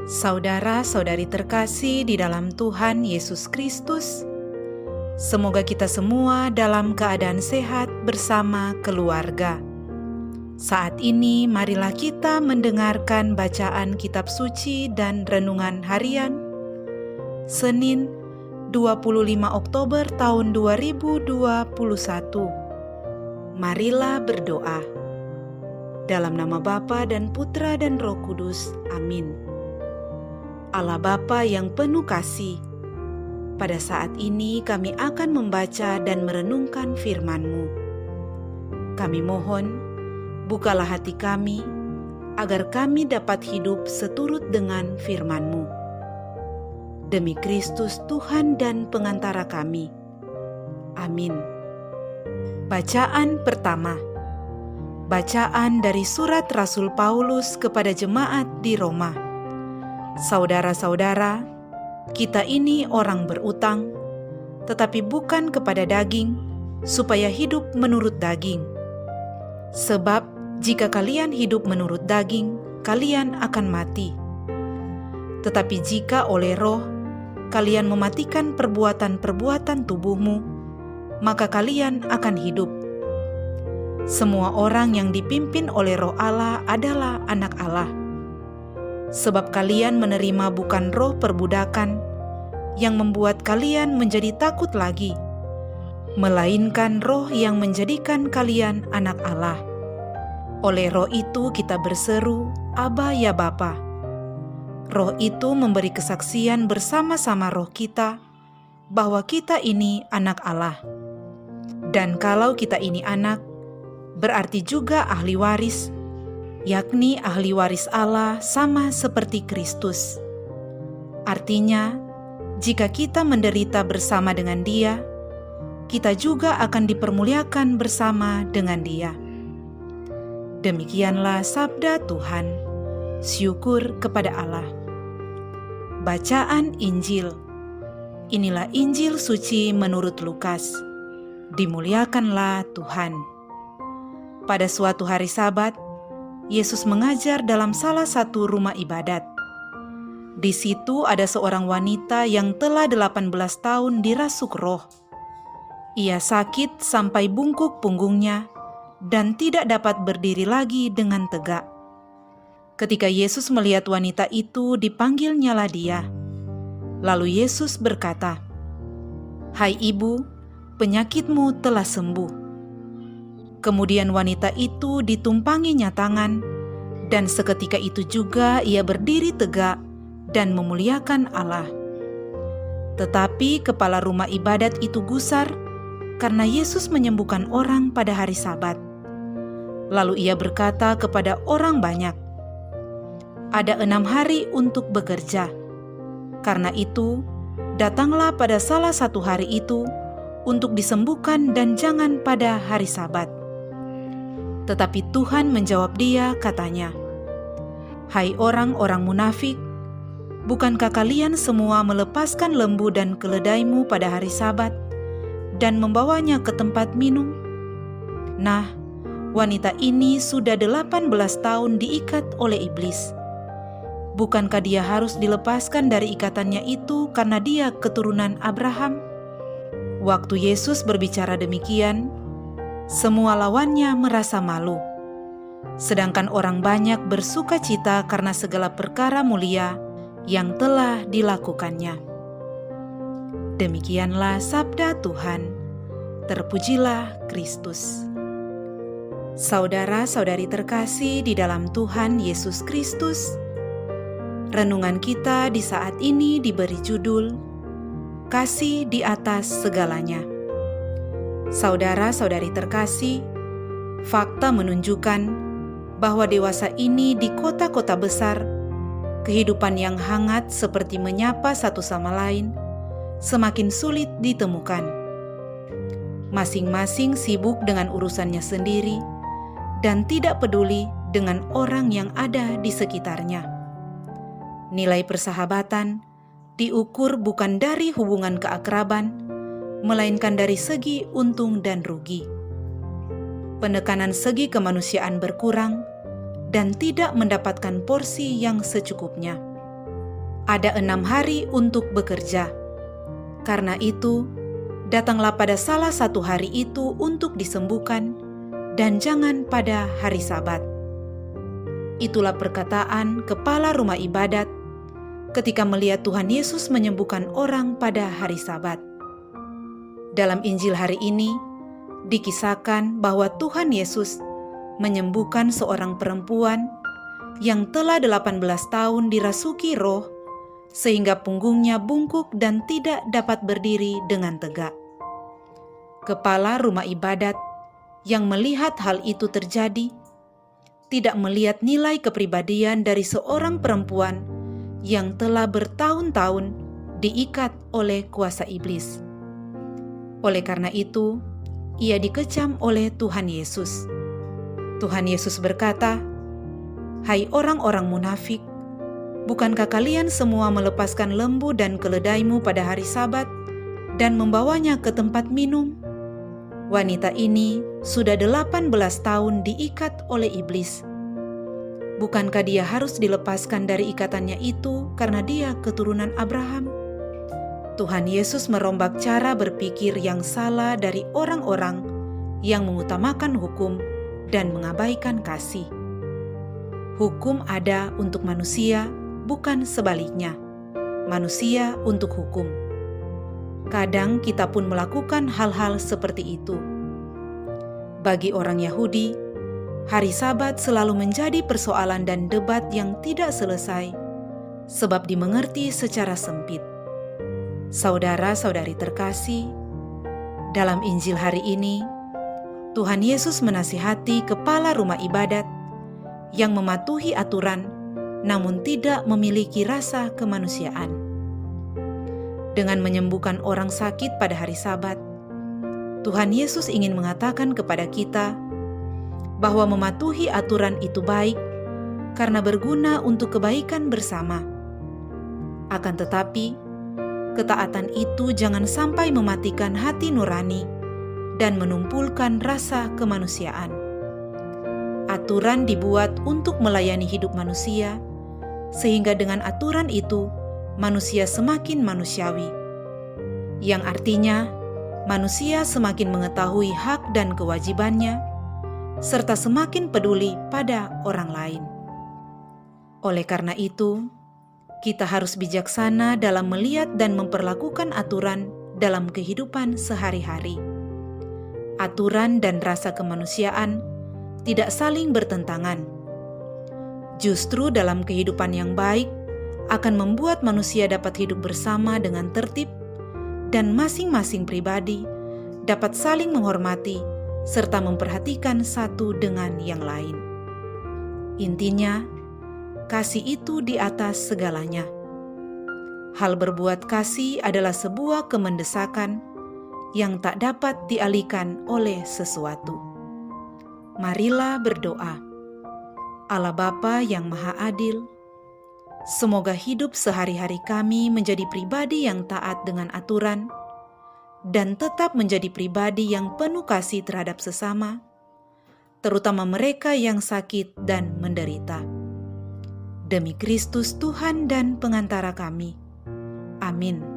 Saudara-saudari terkasih di dalam Tuhan Yesus Kristus, semoga kita semua dalam keadaan sehat bersama keluarga. Saat ini marilah kita mendengarkan bacaan kitab suci dan renungan harian Senin 25 Oktober tahun 2021. Marilah berdoa. Dalam nama Bapa dan Putra dan Roh Kudus. Amin. Allah Bapa yang penuh kasih, pada saat ini kami akan membaca dan merenungkan firman-Mu. Kami mohon, bukalah hati kami, agar kami dapat hidup seturut dengan firman-Mu. Demi Kristus Tuhan dan pengantara kami. Amin. Bacaan pertama. Bacaan dari surat Rasul Paulus kepada jemaat di Roma. Saudara-saudara, kita ini orang berutang, tetapi bukan kepada daging, supaya hidup menurut daging. Sebab jika kalian hidup menurut daging, kalian akan mati. Tetapi jika oleh Roh, kalian mematikan perbuatan-perbuatan tubuhmu, maka kalian akan hidup. Semua orang yang dipimpin oleh Roh Allah adalah anak Allah. Sebab kalian menerima bukan roh perbudakan yang membuat kalian menjadi takut lagi, melainkan roh yang menjadikan kalian anak Allah. Oleh roh itu kita berseru, Aba ya Bapa. Roh itu memberi kesaksian bersama-sama roh kita bahwa kita ini anak Allah. Dan kalau kita ini anak, berarti juga ahli waris, yakni ahli waris Allah sama seperti Kristus. Artinya, jika kita menderita bersama dengan Dia, kita juga akan dipermuliakan bersama dengan Dia. Demikianlah sabda Tuhan. Syukur kepada Allah. Bacaan Injil. Inilah Injil suci menurut Lukas. Dimuliakanlah Tuhan. Pada suatu hari Sabat, Yesus mengajar dalam salah satu rumah ibadat. Di situ ada seorang wanita yang telah 18 tahun dirasuk roh. Ia sakit sampai bungkuk punggungnya dan tidak dapat berdiri lagi dengan tegak. Ketika Yesus melihat wanita itu, dipanggilnyalah dia. Lalu Yesus berkata, "Hai ibu, penyakitmu telah sembuh." Kemudian wanita itu ditumpanginya tangan, dan seketika itu juga ia berdiri tegak dan memuliakan Allah. Tetapi kepala rumah ibadat itu gusar karena Yesus menyembuhkan orang pada hari Sabat. Lalu ia berkata kepada orang banyak, "Ada 6 hari untuk bekerja. Karena itu, datanglah pada salah satu hari itu untuk disembuhkan dan jangan pada hari Sabat." Tetapi Tuhan menjawab dia, katanya, "Hai orang-orang munafik, bukankah kalian semua melepaskan lembu dan keledaimu pada hari Sabat dan membawanya ke tempat minum? Nah, wanita ini sudah 18 tahun diikat oleh iblis. Bukankah dia harus dilepaskan dari ikatannya itu karena dia keturunan Abraham?" Waktu Yesus berbicara demikian, semua lawannya merasa malu. Sedangkan orang banyak bersuka cita karena segala perkara mulia yang telah dilakukannya. Demikianlah sabda Tuhan. Terpujilah Kristus. Saudara-saudari terkasih di dalam Tuhan Yesus Kristus, renungan kita di saat ini diberi judul Kasih di atas segalanya. Saudara-saudari terkasih, fakta menunjukkan bahwa dewasa ini di kota-kota besar, kehidupan yang hangat seperti menyapa satu sama lain semakin sulit ditemukan. Masing-masing sibuk dengan urusannya sendiri dan tidak peduli dengan orang yang ada di sekitarnya. Nilai persahabatan diukur bukan dari hubungan keakraban, melainkan dari segi untung dan rugi. Penekanan segi kemanusiaan berkurang dan tidak mendapatkan porsi yang secukupnya. Ada 6 hari untuk bekerja. Karena itu, datanglah pada salah satu hari itu untuk disembuhkan, dan jangan pada hari Sabat. Itulah perkataan kepala rumah ibadat ketika melihat Tuhan Yesus menyembuhkan orang pada hari Sabat. Dalam Injil hari ini, dikisahkan bahwa Tuhan Yesus menyembuhkan seorang perempuan yang telah 18 tahun dirasuki roh, sehingga punggungnya bungkuk dan tidak dapat berdiri dengan tegak. Kepala rumah ibadat yang melihat hal itu terjadi, tidak melihat nilai kepribadian dari seorang perempuan yang telah bertahun-tahun diikat oleh kuasa iblis. Oleh karena itu, ia dikecam oleh Tuhan Yesus. Tuhan Yesus berkata, "Hai orang-orang munafik, bukankah kalian semua melepaskan lembu dan keledaimu pada hari Sabat dan membawanya ke tempat minum? Wanita ini sudah 18 tahun diikat oleh iblis. Bukankah dia harus dilepaskan dari ikatannya itu karena dia keturunan Abraham?" Tuhan Yesus merombak cara berpikir yang salah dari orang-orang yang mengutamakan hukum dan mengabaikan kasih. Hukum ada untuk manusia, bukan sebaliknya. Manusia untuk hukum. Kadang kita pun melakukan hal-hal seperti itu. Bagi orang Yahudi, hari Sabat selalu menjadi persoalan dan debat yang tidak selesai, sebab dimengerti secara sempit. Saudara-saudari terkasih, dalam Injil hari ini, Tuhan Yesus menasihati kepala rumah ibadat yang mematuhi aturan namun tidak memiliki rasa kemanusiaan. Dengan menyembuhkan orang sakit pada hari Sabat, Tuhan Yesus ingin mengatakan kepada kita bahwa mematuhi aturan itu baik karena berguna untuk kebaikan bersama. Akan tetapi, ketaatan itu jangan sampai mematikan hati nurani dan menumpulkan rasa kemanusiaan. Aturan dibuat untuk melayani hidup manusia, sehingga dengan aturan itu manusia semakin manusiawi, yang artinya manusia semakin mengetahui hak dan kewajibannya, serta semakin peduli pada orang lain. Oleh karena itu, kita harus bijaksana dalam melihat dan memperlakukan aturan dalam kehidupan sehari-hari. Aturan dan rasa kemanusiaan tidak saling bertentangan. Justru dalam kehidupan yang baik akan membuat manusia dapat hidup bersama dengan tertib dan masing-masing pribadi dapat saling menghormati serta memperhatikan satu dengan yang lain. Intinya, kasih itu di atas segalanya. Hal berbuat kasih adalah sebuah kemendesakan yang tak dapat dialihkan oleh sesuatu. Marilah berdoa. Allah Bapa yang Maha Adil, semoga hidup sehari-hari kami menjadi pribadi yang taat dengan aturan dan tetap menjadi pribadi yang penuh kasih terhadap sesama, terutama mereka yang sakit dan menderita. Demi Kristus Tuhan dan pengantara kami. Amin.